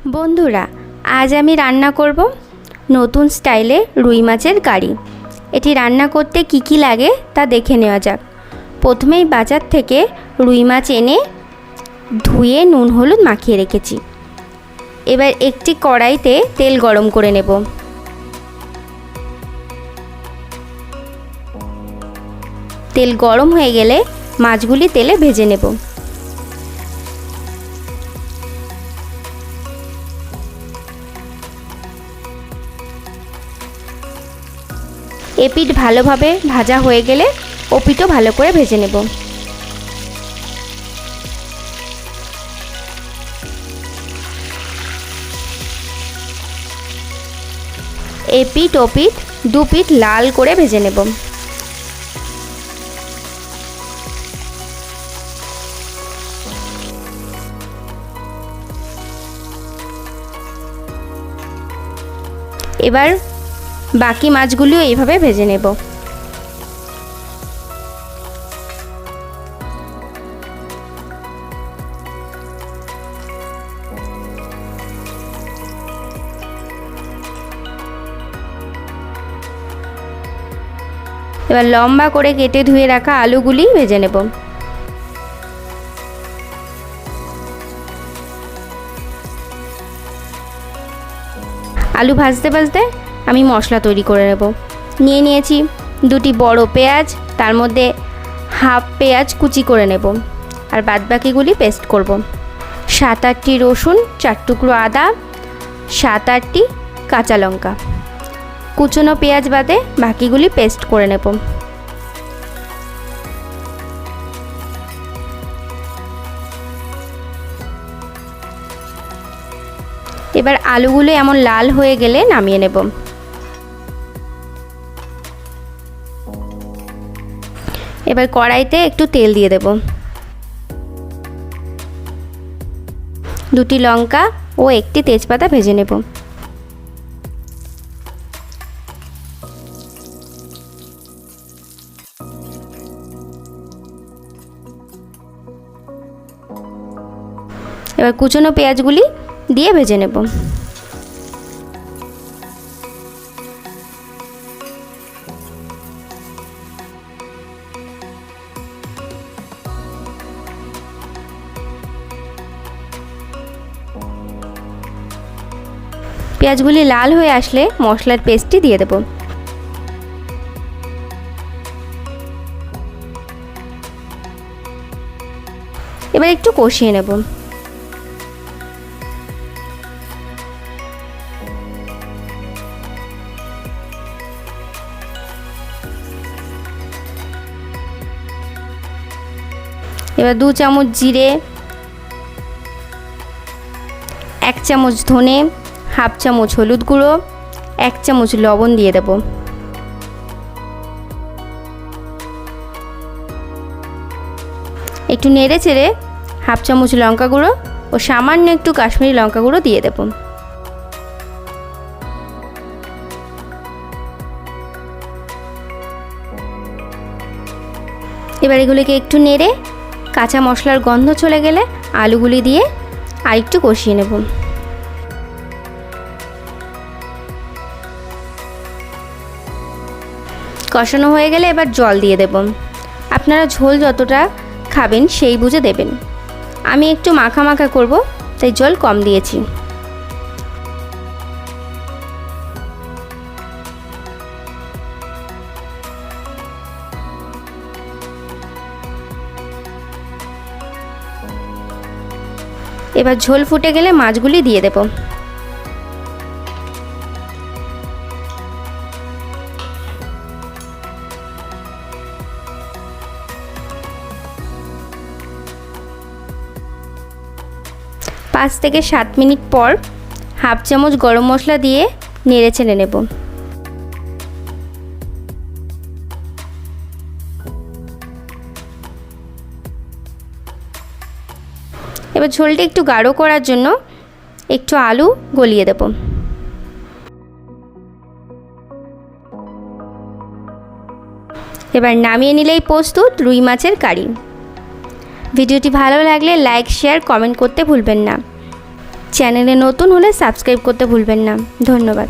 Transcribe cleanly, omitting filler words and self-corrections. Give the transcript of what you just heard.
বন্ধুরা, আজ আমি রান্না করব নতুন স্টাইলে রুই মাছের কারি। এটি রান্না করতে কি কি লাগে তা দেখে নেওয়া যাক। প্রথমেই বাজার থেকে রুই মাছ এনে ধুয়ে নুন হলুদ মাখিয়ে রেখেছি। এবার একটি কড়াইতে তেল গরম করে নেব। তেল গরম হয়ে গেলে মাছগুলি তেলে ভেজে নেব। এপিঠ ভালোভাবে ভাজা হয়ে গেলে ওপিঠও ভালো করে ভেজে নেব। এপিঠ ওপিঠ দুপিঠ লাল করে ভেজে নেব। এবার বাকি মাছগুলিও এইভাবে ভেজে নেব। এবার লম্বা করে কেটে ধুয়ে রাখা আলুগুলি ভেজে নেব। আলু ভাজতে ভাজতে আমি মশলা তৈরি করে নেব। নিয়েছি দুটি বড় পেঁয়াজ, তার মধ্যে হাফ পেঁয়াজ কুচি করে নেব আর বাদবাকিগুলি পেস্ট করব। 7-8টি রসুন, 4 টুকরো আদা, 7-8টি কাঁচা লঙ্কা, কুচনো পেঁয়াজ বাদে বাকিগুলি পেস্ট করে নেব। এবার আলুগুলো এমন লাল হয়ে গেলে নামিয়ে নেব। এবার কড়াইতে একটু তেল দিয়ে দেব। 2টি লঙ্কা ও 1টি তেজপাতা ভেজে নেব। এবার কুচনো পেঁয়াজগুলি দিয়ে ভেজে নেব। পেঁয়াজগুলি লাল হয়ে আসলে মশলার পেস্টটি দিয়ে দেব। এবার একটু কষিয়ে নেব। এবার 2 চামচ জিরে, 1 চামচ ধনে, হাফ চামচ হলুদ গুঁড়ো, 1 চামচ লবণ দিয়ে দেব। একটু নেড়ে চেড়ে হাফ চামচ লঙ্কা গুঁড়ো ও সামান্য একটু কাশ্মীরি লঙ্কা গুঁড়ো দিয়ে দেব। এবার এগুলিকে একটু নেড়ে কাঁচা মশলার গন্ধ চলে গেলে আলুগুলি দিয়ে আরেকটু কষিয়ে নেব। কষানো হয়ে গেলে এবার জল দিয়ে দেব। আপনারা ঝোল যতটা খাবেন সেই বুঝে দেবেন। আমি একটু মাখা মাখা করব, তাই জল কম দিয়েছি। এবার ঝোল ফুটে গেলে মাছগুলি দিয়ে দেব। পাঁচ থেকে 7 মিনিট পর হাফ চামচ গরম মশলা দিয়ে নেড়ে চেড়ে নেব। এবার ঝোলটা একটু গাঢ় করার জন্য একটু আলু গলিয়ে দেব। এবার নামিয়ে নিলেই প্রস্তুত রুই মাছের কারি। ভিডিওটি ভালো লাগলে লাইক, শেয়ার, কমেন্ট করতে ভুলবেন না। চ্যানেলে নতুন হলে সাবস্ক্রাইব করতে ভুলবেন না। ধন্যবাদ।